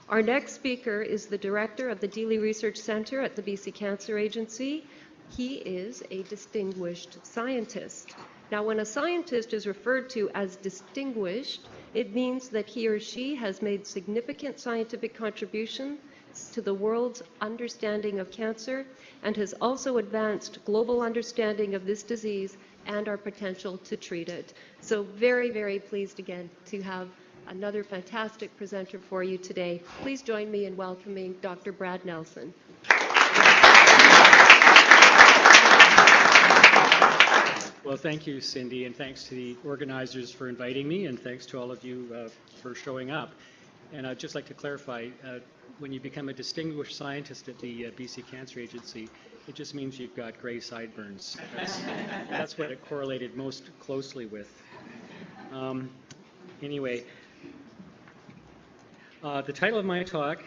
Our next speaker is the director of the Dealey Research Center at the BC Cancer Agency. He is a distinguished scientist. Now, when a scientist is referred to as distinguished, it means that he or she has made significant scientific contributions to the world's understanding of cancer and has also advanced global understanding of this disease and our potential to treat it. So very, very pleased again to have another fantastic presenter for you today. Please join me in welcoming Dr. Brad Nelson. Well, thank you, Cindy, and thanks to the organizers for inviting me, and thanks to all of you for showing up. And I'd just like to clarify, when you become a distinguished scientist at the BC Cancer Agency, it just means you've got gray sideburns. That's what it correlated most closely with. Anyway, the title of my talk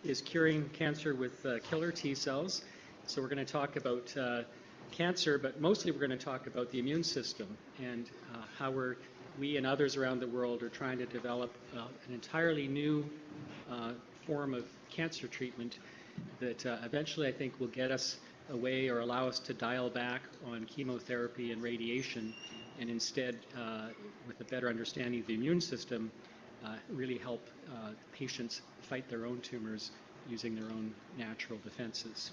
is Curing Cancer with Killer T Cells. So we're going to talk about cancer, but mostly we're going to talk about the immune system and how we and others around the world are trying to develop an entirely new form of cancer treatment that eventually I think will get us away or allow us to dial back on chemotherapy and radiation, and instead, with a better understanding of the immune system, really help patients fight their own tumors using their own natural defenses.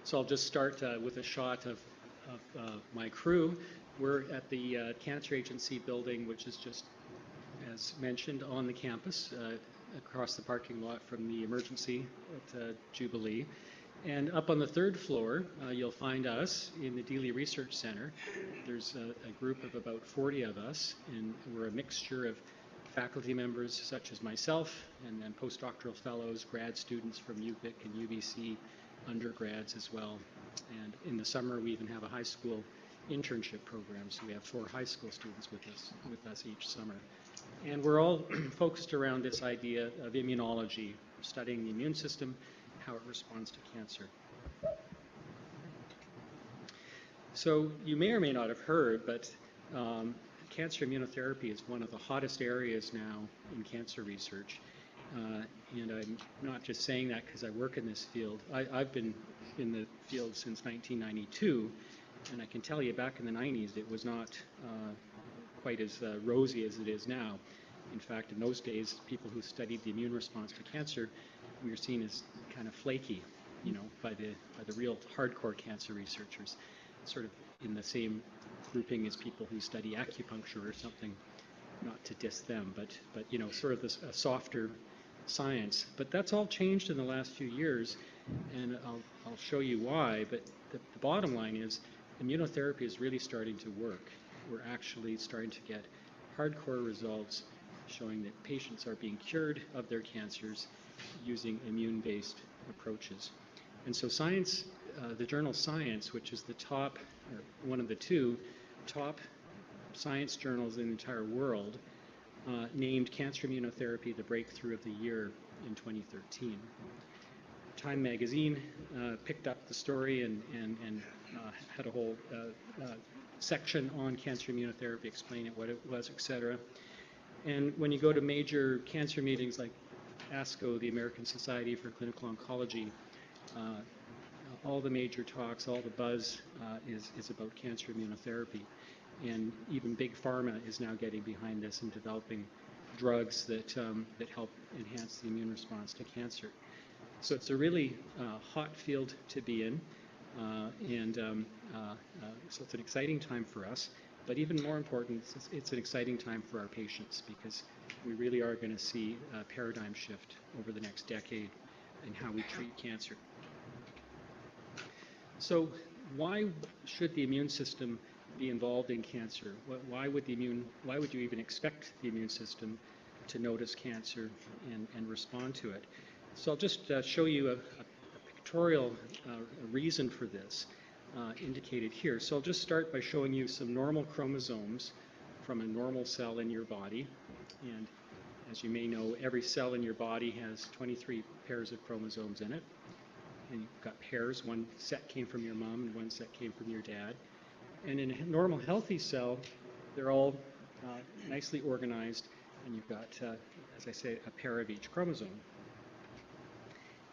So I'll just start with a shot of my crew. We're at the Cancer Agency building, which is just, as mentioned, on the campus, across the parking lot from the emergency at Jubilee. And up on the third floor, you'll find us in the Dealey Research Center. There's a group of about 40 of us, and we're a mixture of faculty members such as myself, and then postdoctoral fellows, grad students from UVic and UBC, undergrads as well. And in the summer, we even have a high school internship program, so we have 4 high school students with us each summer. And we're all focused around this idea of immunology, studying the immune system, how it responds to cancer. So you may or may not have heard, but cancer immunotherapy is one of the hottest areas now in cancer research. And I'm not just saying that because I work in this field. I've been in the field since 1992, and I can tell you back in the 90s it was not quite as rosy as it is now. In fact, in those days, people who studied the immune response to cancer, we were seen as kind of flaky, you know, by the real hardcore cancer researchers, sort of in the same grouping as people who study acupuncture or something. Not to diss them, but you know, sort of this a softer science. But that's all changed in the last few years, and I'll show you why. But the bottom line is immunotherapy is really starting to work. We're actually starting to get hardcore results showing that patients are being cured of their cancers using immune-based approaches. And so Science, the journal Science, which is the top, or one of the 2 top science journals in the entire world, named cancer immunotherapy the breakthrough of the year in 2013. Time magazine picked up the story and had a whole section on cancer immunotherapy, explaining what it was, etc. And when you go to major cancer meetings like ASCO, the American Society for Clinical Oncology, all the major talks, all the buzz is about cancer immunotherapy. And even big pharma is now getting behind this and developing drugs that help enhance the immune response to cancer. So it's a really hot field to be in, so it's an exciting time for us. But even more important, it's an exciting time for our patients, because we really are going to see a paradigm shift over the next decade in how we treat cancer. So why should the immune system be involved in cancer? Why would you even expect the immune system to notice cancer and respond to it? So I'll just show you a pictorial reason for this indicated here. So I'll just start by showing you some normal chromosomes from a normal cell in your body. And as you may know, every cell in your body has 23 pairs of chromosomes in it. And you've got pairs. One set came from your mom and one set came from your dad. And in a normal healthy cell, they're all nicely organized And you've got, as I say, a pair of each chromosome.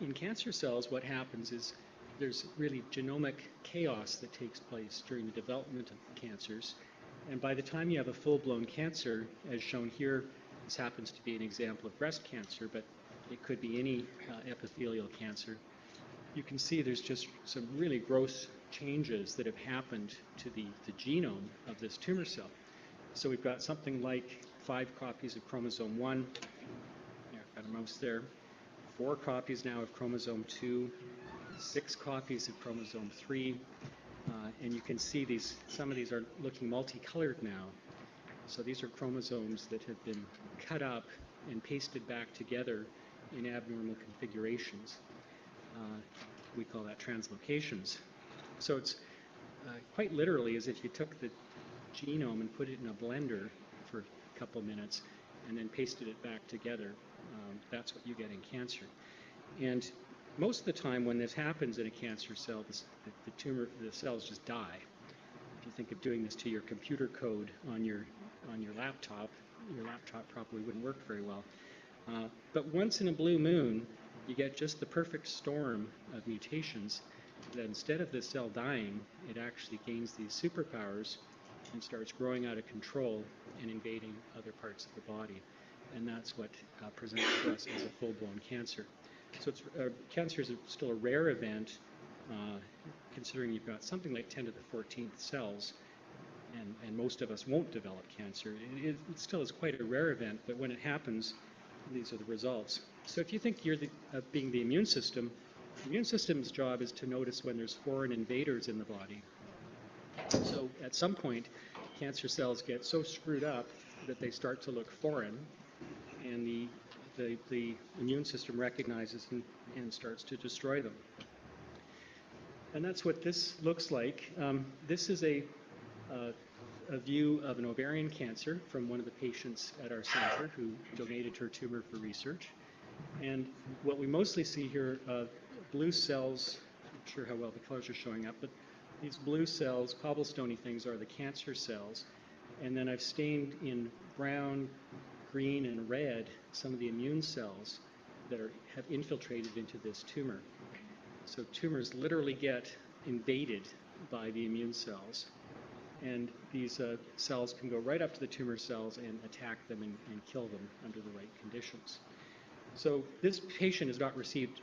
In cancer cells, what happens is there's really genomic chaos that takes place during the development of cancers. And by the time you have a full-blown cancer, as shown here, this happens to be an example of breast cancer, but it could be any epithelial cancer. You can see there's just some really gross changes that have happened to the genome of this tumor cell. So we've got something like 5 copies of chromosome 1. Yeah, I've got a mouse there. 4 copies now of chromosome 2. 6 copies of chromosome 3. And you can see some of these are looking multicolored now. So these are chromosomes that have been cut up and pasted back together in abnormal configurations. We call that translocations. So it's quite literally as if you took the genome and put it in a blender for a couple minutes and then pasted it back together. That's what you get in cancer. And most of the time when this happens in a cancer cell, the cells just die. If you think of doing this to your computer code on your laptop probably wouldn't work very well. But once in a blue moon, you get just the perfect storm of mutations that instead of the cell dying, it actually gains these superpowers and starts growing out of control and invading other parts of the body. And that's what presents to us as a full-blown cancer. So cancer is still a rare event, considering you've got something like 10 to the 14th cells, and most of us won't develop cancer. It still is quite a rare event, but when it happens, these are the results. So if you think you're being the immune system's job is to notice when there's foreign invaders in the body. So at some point, cancer cells get so screwed up that they start to look foreign, and the immune system recognizes and starts to destroy them. And that's what this looks like. This is a view of an ovarian cancer from one of the patients at our center who donated her tumor for research. And what we mostly see here, blue cells, I'm not sure how well the colors are showing up, but these blue cells, cobblestoney things, are the cancer cells. And then I've stained in brown, green, and red some of the immune cells that have infiltrated into this tumor. So tumors literally get invaded by the immune cells. And these cells can go right up to the tumor cells and attack them and kill them under the right conditions. So this patient has not received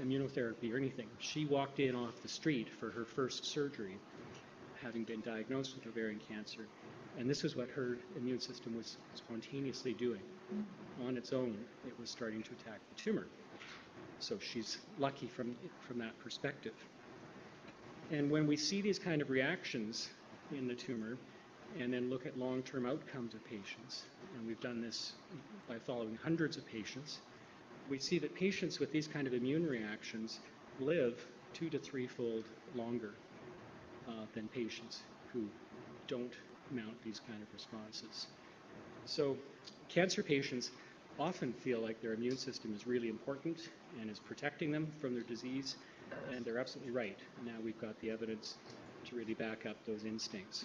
immunotherapy or anything. She walked in off the street for her first surgery, having been diagnosed with ovarian cancer. And this is what her immune system was spontaneously doing. On its own, it was starting to attack the tumor. So she's lucky from that perspective. And when we see these kind of reactions in the tumor, and then look at long-term outcomes of patients, and we've done this by following hundreds of patients, we see that patients with these kind of immune reactions live 2 to 3-fold longer than patients who don't mount these kind of responses. So cancer patients often feel like their immune system is really important and is protecting them from their disease, and they're absolutely right. Now we've got the evidence to really back up those instincts.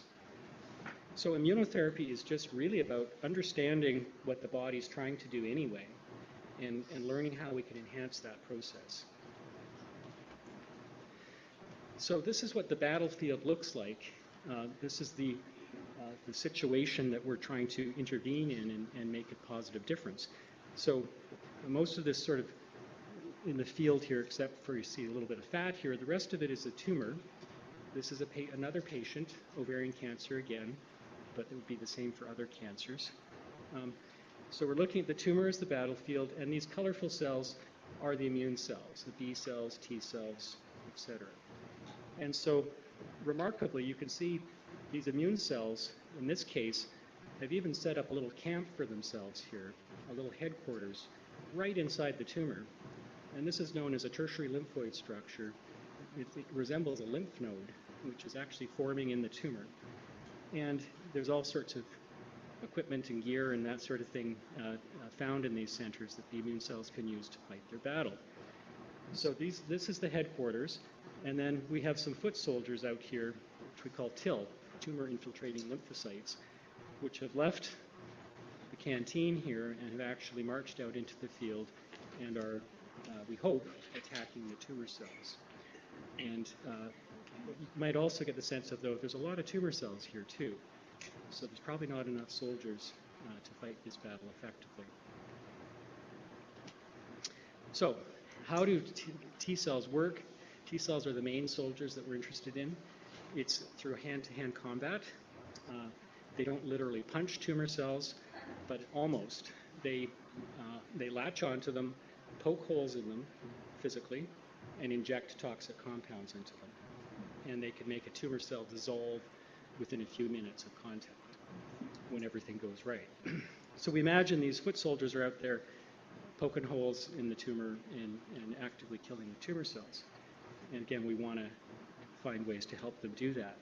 So immunotherapy is just really about understanding what the body's trying to do anyway, and learning how we can enhance that process. So this is what the battlefield looks like. This is the situation that we're trying to intervene in and make a positive difference. So most of this sort of in the field here, except for you see a little bit of fat here, the rest of it is a tumor. This is another patient, ovarian cancer again, but it would be the same for other cancers. So we're looking at the tumor as the battlefield, and these colorful cells are the immune cells, the B cells, T cells, etc. And so remarkably, you can see these immune cells, in this case, have even set up a little camp for themselves here, a little headquarters, right inside the tumor. And this is known as a tertiary lymphoid structure. It resembles a lymph node, which is actually forming in the tumor. And there's all sorts of equipment and gear and that sort of thing found in these centers that the immune cells can use to fight their battle. So this is the headquarters. And then we have some foot soldiers out here, which we call TIL, tumor infiltrating lymphocytes, which have left the canteen here and have actually marched out into the field and are, we hope, attacking the tumor cells. And you might also get the sense of, though, there's a lot of tumor cells here too. So there's probably not enough soldiers to fight this battle effectively. So how do T cells work? T cells are the main soldiers that we're interested in. It's through hand-to-hand combat. They don't literally punch tumor cells, but almost. They latch onto them, poke holes in them physically, and inject toxic compounds into them. And they can make a tumor cell dissolve within a few minutes of contact when everything goes right. So we imagine these foot soldiers are out there poking holes in the tumor and actively killing the tumor cells. And again, we want to find ways to help them do that.